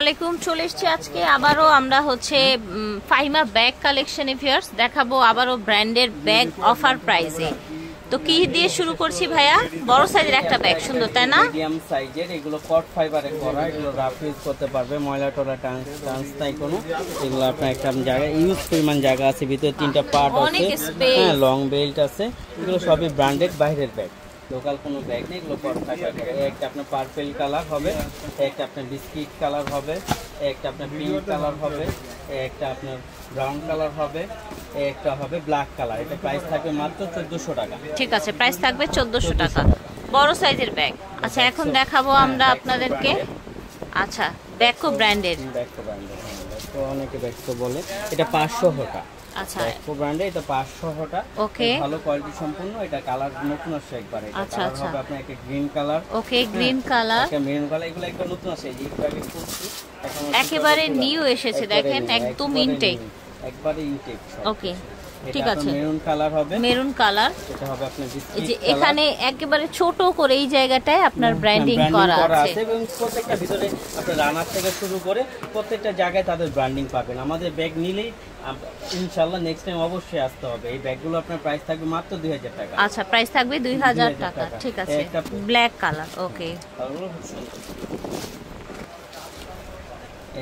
আসসালামু আলাইকুম, চলে এসেছি আজকে আবারও আমরা হচ্ছে ফাহিমা ব্যাগ কালেকশনে ভিউয়ার্স দেখাবো আবারও ব্র্যান্ডের ব্যাগ অফার প্রাইসে। তো কি দিয়ে শুরু করছি ভাইয়া? বড় সাইজের একটা ব্যাগ, সুন্দর তাই না? মিডিয়াম সাইজের, এগুলো কট ফাইবারে করা, এগুলো রাফ ইউজ করতে পারবে, ময়লা টলা টান্স নাই কোনো। এগুলো আপনার একটা জায়গা ইউজ পরিমাণ জায়গা আছে, ভিতরে তিনটা পার্ট আছে, হ্যাঁ লং বেল্ট আছে। এগুলো সবই ব্র্যান্ডেড বাইরের ব্যাগ, লোকাল কোনো ব্যাগ নেই। এগুলো কট ফাইবার, একটা আপনার পার্পল কালার হবে, একটা আপনার বিস্কিট কালার হবে, একটা আপনার পিঙ্ক কালার হবে, একটা আপনার ব্রাউন কালার হবে, একটা হবে ব্ল্যাক কালার। এটা প্রাইস থাকবে মাত্র 1400 টাকা। ঠিক আছে, প্রাইস থাকবে 1400 টাকা, বড় সাইজের ব্যাগ। আচ্ছা, এখন দেখাবো আমরা আপনাদেরকে আচ্ছা ব্যাকো ব্র্যান্ডের, ব্যাকো ব্র্যান্ডের তো অনেকে ব্যাকো বলে। এটা 500 টাকা। আচ্ছা, ব্যাকো ব্র্যান্ডে এটা 500 টাকা। ওকে, ভালো কোয়ালিটি সম্পূর্ণ। এটা কালার নতুন আসছে একবারে। এটা আচ্ছা কালার আচ্ছা হবে আপনার একটা green colour, okay green colour, একটা মেরুন কালার। এগুলো একবার নতুন আসছে, এই যে একটু আগে খুলছি, একেবারে নিউ এসেছে, দেখেন একদম ইনটেক, একবারে ইনটেক। ওকে ঠিক আছে, মেরুন কালার হবে, মেরুন কালার। এটা হবে আপনার বিস্কিট এই যে এখানে একেবারে ছোট করে এই জায়গাটায় আপনার ব্র্যান্ডিং করা আছে, এবং প্রত্যেকটা ভিতরে আপনার রানার থেকে শুরু করে প্রত্যেকটা জায়গায় তাদের ব্র্যান্ডিং পাবেন। আমাদের ব্যাগ নিলেই ইনশাআল্লাহ নেক্সট টাইম অবশ্যই আসতে হবে। এই ব্যাগগুলো আপনার প্রাইস থাকবে মাত্র 2000 টাকা। আচ্ছা, প্রাইস থাকবে 2000 টাকা। ঠিক আছে, ব্ল্যাক কালার, ওকে।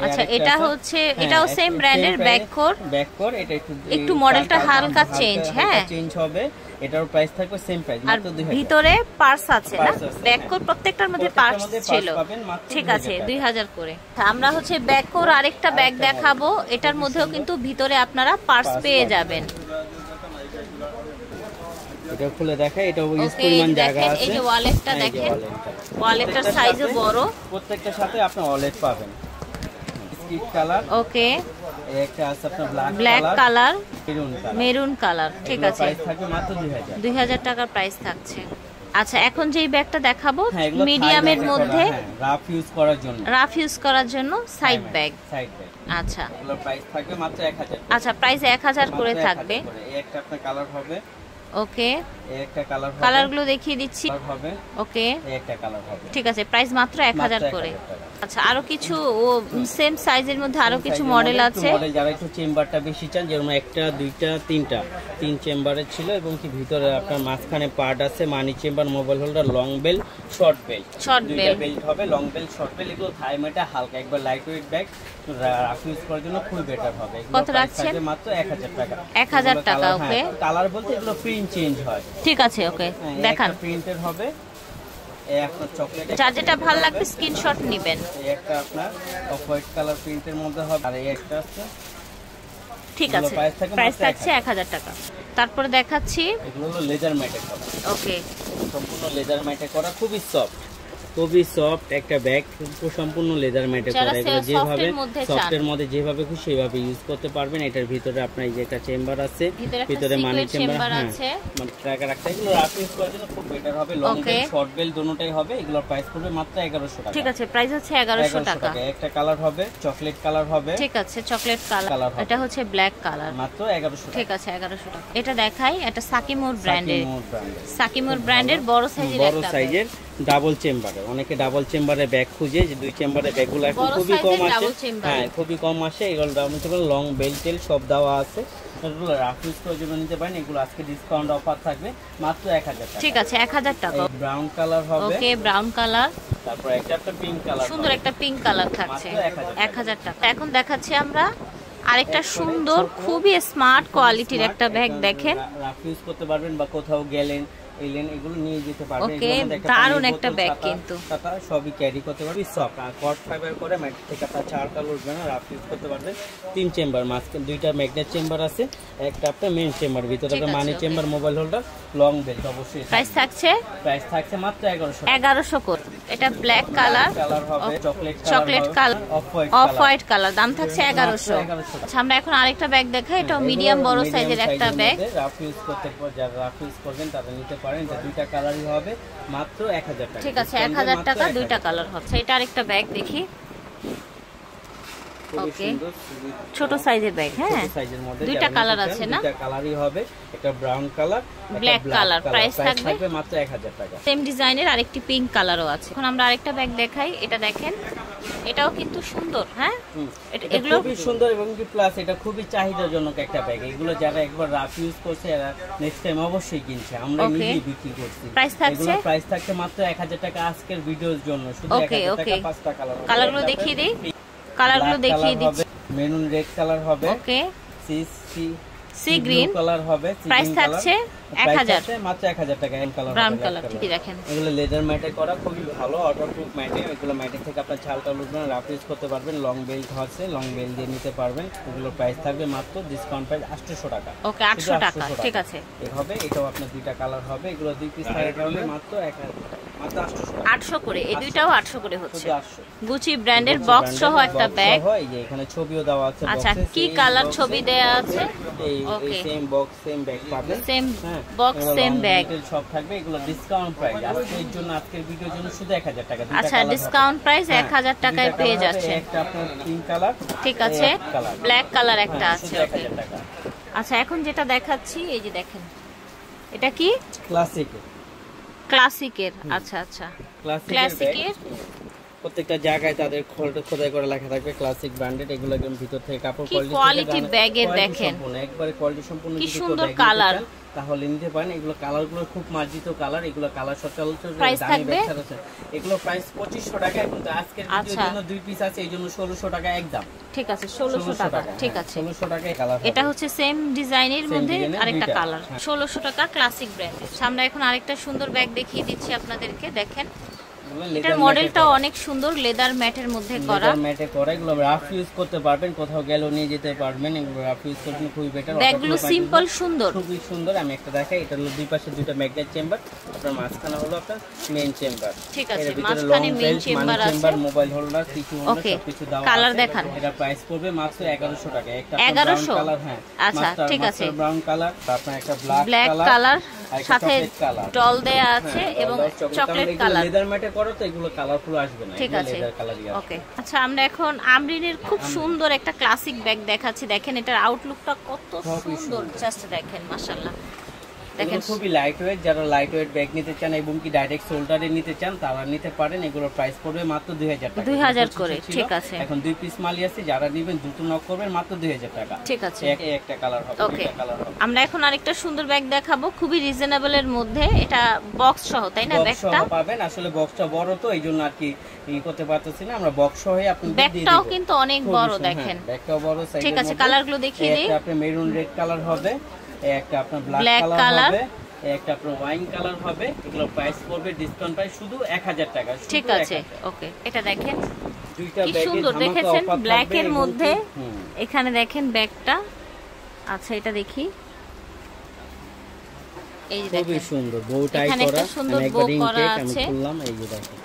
আচ্ছা, এটা হচ্ছে এটাও সেম ব্র্যান্ডের ব্যাককোর, এটা একটু মডেলটা হালকা চেঞ্জ, হ্যাঁ চেঞ্জ হবে। এটার প্রাইস থাকবে সেম প্রাইস মাত্র 2000। ভিতরে পার্স আছে না? ব্যাককোর প্রত্যেকটার মধ্যে পার্স ছিল, ঠিক আছে 2000 করে। আমরা হচ্ছে ব্যাককোর আরেকটা ব্যাগ দেখাবো, এটার মধ্যেও কিন্তু ভিতরে আপনারা পার্স পেয়ে যাবেন। এটা খুলে দেখাই, এটা ইউজ পরিমাণ জায়গা আছে। এই যে ওয়ালেটটা দেখেন, ওয়ালেটটার সাইজও বড়, প্রত্যেকটার সাথে আপনি ওয়ালেট পাবেন। কালার, ওকে, একটা আছে আপনার ব্ল্যাক কালার, মেরুন কালার, ঠিক আছে। প্রাইস থাকবে মাত্র 2000 টাকার প্রাইস থাকছে। আচ্ছা, এখন যেই ব্যাগটা দেখাবো মিডিয়ামের মধ্যে রাফ ইউজ করার জন্য সাইড ব্যাগ। আচ্ছা, এগুলোর প্রাইস থাকবে মাত্র 1000। আচ্ছা, প্রাইস 1000 করে থাকবে। একটা আপনার কালার হবে, ওকে, একটা কালার হবে, কালারগুলো দেখিয়ে দিচ্ছি, হবে ওকে, একটা কালার হবে, ঠিক আছে, প্রাইস মাত্র 1000 করে। আচ্ছা, আরো কিছু সেম সাইজের মধ্যে আরো কিছু মডেল আছে। মডেল যারা একটু চেম্বারটা বেশি চান, যেমন একটা দুইটা তিন চেম্বারের ছিল, এবং কি ভিতরে আপনার মাঝখানে পার্ট আছে, money chamber, mobile holder, long bell, short bell হবে, লং বেল, শর্ট বেল। এগুলো থাইমেটা হালকা, একবার light weight bag rough use করার জন্য খুবই বেটার হবে। কত রাখছেন? মাত্র 1000 টাকা। 1000 টাকা, ওকে। কালার বলতে এগুলো প্রিন্ট চেঞ্জ হয়, ঠিক আছে, ওকে দেখান। প্রিন্টের হবে, একটা চকলেট, যার যেটা ভালো লাগবে স্ক্রিনশট নেবেন। একটা আপনার অফ হোয়াইট কালার প্রিন্টের মধ্যে হবে, আর এই একটা আছে, ঠিক আছে, প্রাইস থাকছে 1000 টাকা। তারপরে দেখাচ্ছি, এগুলো হলো লেদার ম্যাটে করা, ওকে, সম্পূর্ণ লেদার ম্যাটে করা, খুবই সফট একটা ব্যাগ, সম্পূর্ণ লেদার ম্যাটে করা। এগুলো যেভাবে সফটের মধ্যে যেভাবে খুশি সেভাবে ইউজ করতে পারবেন। এটার ভিতরে আপনার এই যে একটা চেম্বার আছে, ভিতরে মানি চেম্বার আছে, মানে ট্র্যাকার একটা। এগুলো রাফ ইউজ করার জন্য খুব বেটার হবে। লং বেল, শর্ট বেল দুটোটাই হবে। এগুলোর প্রাইস পড়বে মাত্র 1100 টাকা। ঠিক আছে, প্রাইস হচ্ছে 1100 টাকা। একটা কালার হবে, চকলেট কালার হবে, ঠিক আছে, চকলেট কালার, এটা হচ্ছে ব্ল্যাক কালার, মাত্র 1100 টাকা। ঠিক আছে, 1100 টাকা। এটা দেখাই, এটা সাকিমোর ব্র্যান্ডের বড় সাইজের ডাবল চেম্বারে। অনেকে ডাবল চেম্বারে ব্যাগ খুঁজে, যে দুই চেম্বারে ব্যাগগুলো এখন খুবই কম আসে, হ্যাঁ খুবই কম আসে। এগুলো ডাবল চেম্বার, লং বেল্ট টেল সব দেওয়া আছে। এগুলো রাফ ইউজ করার জন্য নিতে পারেন। এগুলো আজকে ডিসকাউন্ট অফার থাকবে মাত্র 1000 টাকা। ঠিক আছে, 1000 টাকা। ব্রাউন কালার হবে, ওকে, ব্রাউন কালার, তারপর একটা পিঙ্ক কালার, সুন্দর একটা পিঙ্ক কালার থাকছে, 1000 টাকা। এখন দেখাচ্ছি আমরা আরেকটা সুন্দর খুবই স্মার্ট কোয়ালিটির একটা ব্যাগ, দেখেন রাফ ইউজ করতে পারবেন, বা কোথাও গেলেন এগুলো নিয়ে যেতে পারবেন। ওকে, দারুণ একটা ব্যাগ, কিন্তু সবই ক্যারি করতে পারবেন। সফট কট ফাইবার করে, ম্যাট থেকে আপনার চারটা উঠবে না, রাফ ইউজ করতে পারবেন। 3 চেম্বার, মাঝখানে 2টা ম্যাগনেট চেম্বার আছে, একটা আপনার মেইন চেম্বার, ভিতরে একটা মানি chamber, mobile holder, long belt অবশ্যই। প্রাইস থাকছে মাত্র 1100 করে। এটা ব্ল্যাক কালার হবে, chocolate colour, off white colour, দাম থাকছে 1100। আচ্ছা, আমরা এখন আরেকটা ব্যাগ দেখাই, এটা মিডিয়াম বড় সাইজের একটা ব্যাগ। রাফ ইউজ করতে যারা রাফ ইউজ করবেন তারা নিতে পারেন। এটা দুইটা কালারই হবে, মাত্র 1000 টাকা। ঠিক আছে, 1000 টাকা, দুইটা কালার হচ্ছে। এটা আরেকটা ব্যাগ দেখি, ওকে, ছোট সাইজের ব্যাগ, হ্যাঁ দুইটা কালার আছে না? দুইটা কালারই হবে, একটা brown colour, black colour. Price থাকবে মাত্র 1000 টাকা। সেম ডিজাইনের আরেকটি পিঙ্ক কালারও আছে। এখন আমরা আরেকটা ব্যাগ দেখাই, এটা দেখেন এটাও কিন্তু সুন্দর। হ্যাঁ, এগুলো খুবই সুন্দর এবং কি প্লাস এটা খুবই চাহিদাজনক একটা ব্যাগ। এগুলো যারা একবার রাফ ইউজ করছে এরা নেক্সট টাইম অবশ্যই কিনছে, আমরা নিজেই বিক্রি করছি। প্রাইস থাকছে, এগুলো প্রাইস থাকছে মাত্র 1000 টাকা আজকের ভিডিওর জন্য। শুধু 1000 টাকা, 5টা কালার। কালারগুলো দেখিয়ে দেই, কালারগুলো দেখিয়ে দিচ্ছি। মেরুন রেড কালার হবে, ওকে, সি গ্রিন কালার হবে। প্রাইস থাকছে 1000, মাত্র 1000 টাকা। এম কালার, ব্রাউন কালার, ঠিকই দেখেন। এগুলো লেদার ম্যাটে করা, খুবই ভালো ওয়াটারপ্রুফ ম্যাটে। এগুলো ম্যাটে থেকে আপনার ছালটা লুটবেন, রাফ ইউজ করতে পারবেন। লং বেল্ট আছে, লং বেল্ট দিয়ে নিতে পারবেন। এগুলো প্রাইস থাকবে মাত্র ডিসকাউন্ট প্রাইস 800 টাকা। ওকে, 800 টাকা, ঠিক আছে। এই হবে, এটাও আপনার দুইটা কালার হবে। এগুলো দুই পিস থাকবে মাত্র 1000, মাত্র 800 করে। এই দুইটাও 800 করে হচ্ছে। গুচি ব্র্যান্ডের বক্স সহ একটা ব্যাগ। হয় যে এখানে ছবিও দেওয়া আছে। আচ্ছা, কি কালার ছবি দেয়া আছে? ওকে, সেম বক্স সেম ব্যাগ পাবেন, সেম বক্স সেম ব্যাগ সব থাকবে। এগুলো ডিসকাউন্ট প্রাইস আজকের জন্য, আজকের ভিডিওর জন্য শুধু 1000 টাকা। আচ্ছা, ডিসকাউন্ট প্রাইস 1000 টাকায় পেয়ে যাচ্ছে। একটা আপনার পিঙ্ক কালার, ঠিক আছে, ব্ল্যাক কালার একটা আছে। 1000 টাকা। আচ্ছা, এখন যেটা দেখাচ্ছি এই যে দেখেন, এটা কি ক্লাসিকের। আচ্ছা আচ্ছা, ক্লাসিকের প্রত্যেকটা জায়গায় তাদের খোদাই করে লেখা থাকবে ক্লাসিক ব্র্যান্ডেড। এগুলো একদম ভিতর থেকে কাপড় কোয়ালিটি ব্যাগের দেখেন, একবারে কোয়ালিটি সম্পূর্ণ। কি সুন্দর কালার, তাহলে নিতে পারেন। এগুলো কালারগুলো খুব মার্জিত কালার। এগুলো কালার সচরাচর দামি ব্যাগ আছে। এগুলো প্রাইস 2500 টাকা। কিন্তু আজকের ভিডিওর জন্য দুই পিস আছে, এইজন্য 1600 টাকা একদম। ঠিক আছে, 1600 টাকা, ঠিক আছে। 1600 টাকায় কালার। এটা হচ্ছে সেম ডিজাইনের মধ্যে আরেকটা কালার, 1600 টাকা, ক্লাসিক ব্র্যান্ডের। সামনে এখন আরেকটা সুন্দর ব্যাগ দেখিয়ে দিচ্ছি আপনাদেরকে, দেখেন। এটার মডেলটা অনেক সুন্দর, লেদার ম্যাটের মধ্যে করা, লেদার ম্যাটে করা। এগুলো রাফ ইউজ করতে পারবেন, কোথাও গেলেও নিয়ে যেতে পারবেন। এগুলো রাফ ইউজ করতে খুবই বেটার। ব্যাগগুলো সিম্পল সুন্দর, খুবই সুন্দর। আমি একটা দেখাই, এটা হলো দুই পাশে দুটো ম্যাগনেট চেম্বার, আপনার মাঝখানে হলো আপনার মেইন চেম্বার। ঠিক আছে, মাঝখানে মেইন চেম্বার আছে, মোবাইল হোল্ডার, কিছু সবকিছু দাও। কালার দেখান। এটা প্রাইস পড়বে মাত্র 1100 টাকা। একটা 1100 কালার। হ্যাঁ, আচ্ছা, ঠিক আছে। ব্রাউন কালার, তারপর একটা ব্ল্যাক কালার, সাথে টল দেয়া আছে এবং চকলেট কালার। লেদার ম্যাটে করো তো এগুলো কালারফুল আসবে না, ঠিক আছে, লেদার কালারই আসবে। ওকে। আচ্ছা, আমরা এখন আমরিনের খুব সুন্দর একটা ক্লাসিক ব্যাগ দেখাচ্ছি। দেখেন এটার আউটলুকটা কত সুন্দর, জাস্ট দেখেন, মাশাআল্লাহ। দেখেন খুবই লাইট ওয়েট। যারা লাইট ওয়েট ব্যাগ নিতে চান এবং কি ডাইরেক্ট শোল্ডারে নিতে চান তারা নিতে পারেন। এগুলোর প্রাইস পড়বে মাত্র 2000 টাকা, 2000 করে, ঠিক আছে। এখন দুই পিস মালই আছে, যারা নেবেন দ্রুত নক করবেন, মাত্র 2000 টাকা, ঠিক আছে। একটা কালার হবে, দুটো কালার হবে। আমরা এখন আরেকটা সুন্দর ব্যাগ দেখাবো, খুবই রিজনেবল এর মধ্যে। এটা বক্স সহ, তাই না? ব্যাগটা পাবেন, আসলে বক্সটা বড় তো এইজন্য আর কি করতে পারতেছি না। আমরা বক্স সহই আপনাদের দিয়ে দেব। ব্যাগটাও কিন্তু অনেক বড়, দেখেন, ব্যাগটাও বড় সাইজের। ঠিক আছে, কালারগুলো দেখিয়ে দেই। একটা আপনি মেরুন রেড কালার হবে, একটা আপনার ব্ল্যাক কালার হবে, একটা আপনার ওয়াইন কালার হবে। এগুলো প্রাইস পড়বে ডিসকাউন্ট প্রাইস শুধু 1000 টাকা। ঠিক আছে, ওকে। এটা দেখেন, দুইটা কি সুন্দর দেখেছেন, ব্ল্যাক এর মধ্যে। এখানে দেখেন ব্যাগটা। আচ্ছা, এটা দেখি, এই যে দেখেন, খুবই সুন্দর বউ টাই করা, একটা সুন্দর বউ করা আছে। আমি খুললাম, এই যে দেখেন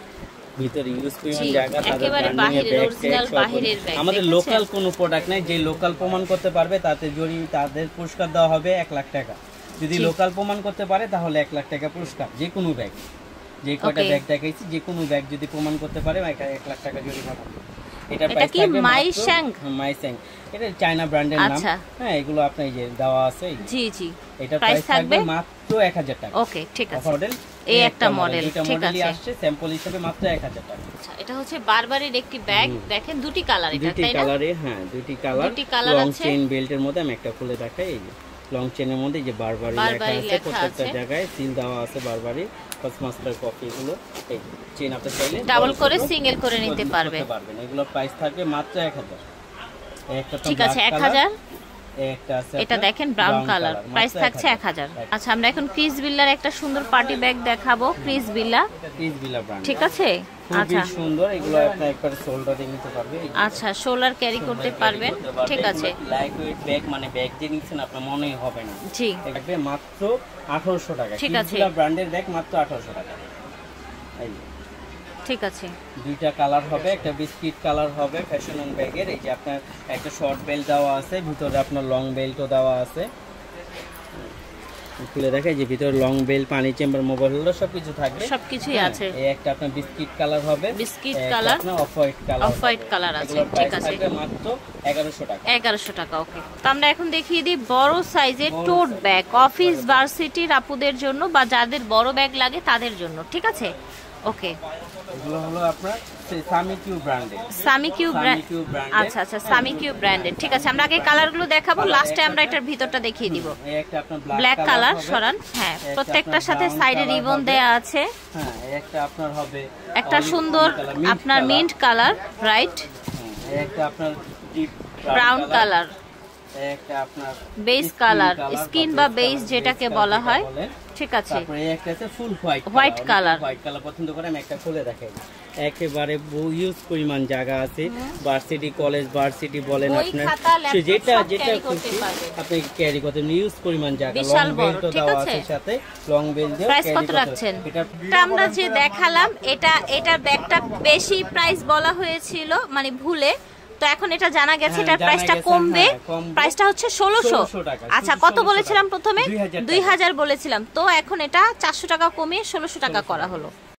ভিতরে ইউজ পরিমাণ জায়গা, একেবারে বাহিরের অরিজিনাল বাহিরের ব্যাগ। আমাদের লোকাল কোনো প্রোডাক্ট নাই, যে লোকাল প্রমাণ করতে পারবে তাতে জরি তাদের পুরস্কার দেওয়া হবে 1 লাখ টাকা। যদি লোকাল প্রমাণ করতে পারে তাহলে 1 লাখ টাকা পুরস্কার। যে কোনো ব্যাগ, যে কয়টা ব্যাগ দেখাইছি, যে কোনো ব্যাগ যদি প্রমাণ করতে পারে 1 লাখ টাকা জরিমানা হবে। এটা কি মাইশ্যাং? মাইশ্যাং, এটা চায়না ব্র্যান্ডের নাম। হ্যাঁ, এগুলো আপনি যে দেওয়া আছে। জি জি, এটা প্রাইস থাকবে মাত্র 1000 টাকা। ওকে, ঠিক আছে। মডেল এই একটা মডেল, ঠিক আছে, আসছে স্যাম্পল হিসেবে মাত্র 1000 টাকা। আচ্ছা, এটা হচ্ছে বারবারির একটি ব্যাগ। দেখেন দুটি কালার, এটা তাই না? দুটি কালারে, হ্যাঁ, দুটি কালার লং চেইন বেল্টের মধ্যে। আমি একটা খুলে দেখাই, এই যে লং চেইনের মধ্যে যে বারবারি লেখা আছে, প্রত্যেকটা জায়গায় সিল দেওয়া আছে বারবারি, ফার্স্ট মাস্টার কপি। এগুলো এই চেইন আপনি চাইলে ডাবল করে সিঙ্গেল করে নিতে পারবেন। এগুলো প্রাইস থাকবে মাত্র 1000। একটা ঠিক আছে, 1000। একটা আছে, এটা দেখেন ব্রাউন কালার, প্রাইস থাকছে 1000। আচ্ছা, আমরা এখন ক্রিস বিল্লার একটা সুন্দর পার্টি ব্যাগ দেখাবো। ক্রিস বিল্লা ব্র্যান্ড, ঠিক আছে। আচ্ছা, সুন্দর। এগুলো আপনি একবারে শোল্ডারে নিতে পারবেন। আচ্ছা, শোল্ডার ক্যারি করতে পারবেন, ঠিক আছে। লাইট ওয়েট ব্যাগ, মানে ব্যাগ যে নিচ্ছেন আপনার মনেই হবে না। জি, থাকবে মাত্র 1800 টাকা। ঠিক আছে, ব্র্যান্ডের ব্যাগ মাত্র 1800 টাকা। এই ঠিক আছে, দুইটা কালার হবে, একটা বিস্কিট কালার হবে ফ্যাশন এন্ড ব্যাগের। এই যে আপনার একটা শর্ট বেল্ট দেওয়া আছে, ভিতরে আপনার লং বেল্টও দেওয়া আছে। খুলে দেখাই যে ভিতরে লং বেল্ট, পানি চেম্বার, মোবাইল হোল্ডার সবকিছু থাকবে, সবকিছুই আছে। এই একটা আপনার বিস্কিট কালার হবে, বিস্কিট কালার, আপনার অফ হোয়াইট কালার আছে, ঠিক আছে। মাত্র 1100 টাকা। 1100 টাকা, ওকে। তো আমরা এখন দেখিয়ে দিই বড় সাইজের টোট ব্যাগ, অফিস ভার্সিটির আপুদের জন্য বা যাদের বড় ব্যাগ লাগে তাদের জন্য, ঠিক আছে, ওকে। এগুলো হলো আপনার সামিকিউ ব্র্যান্ডের। সামিকিউ ব্র্যান্ড, আচ্ছা আচ্ছা সামিকিউ ব্র্যান্ডের। ঠিক আছে, আমরা আগে কালারগুলো দেখাবো, লাস্টে আমরা এটার ভিতরটা দেখিয়ে দিব। এই একটা আপনার ব্ল্যাক কালার সরান, হ্যাঁ প্রত্যেকটার সাথে সাইডে রিবন দেয়া আছে। হ্যাঁ একটা আপনার হবে একটা সুন্দর আপনার মিন্ট কালার, রাইট। এই একটা আপনার ডিপ ব্রাউন কালার, একটা আপনার বেজ কালার, স্কিন বা বেজ যেটাকে বলা হয়। ঠিক আছে, তারপরে এই একটা আছে ফুল হোয়াইট কালার। হোয়াইট কালার পছন্দ করে আমি একটা খুলে দেখাই। একেবারে ইউজ পরিমাণ জায়গা আছে, ভার্সিটি কলেজ ভার্সিটি বলেন আপনার যেটা যেটা খুশি আপনি ক্যারি করতে ইউজ পরিমাণ জায়গা। লং বেল্ট তো দেওয়া আছে সাথে, লং বেল্ট দিয়ে প্রাইস কত রাখছেন? এটা আমরা যে দেখালাম এটা ব্যাগটা বেশি প্রাইস বলা হয়েছিল মানে ভুলে, তো এখন এটা জানা গেছে এটার প্রাইসটা কমবে। প্রাইসটা হচ্ছে 1600 টাকা। আচ্ছা কত বলেছিলাম প্রথমে? 2000 বলেছিলাম, তো এখন এটা 400 টাকা কমিয়ে 1600 টাকা করা হলো।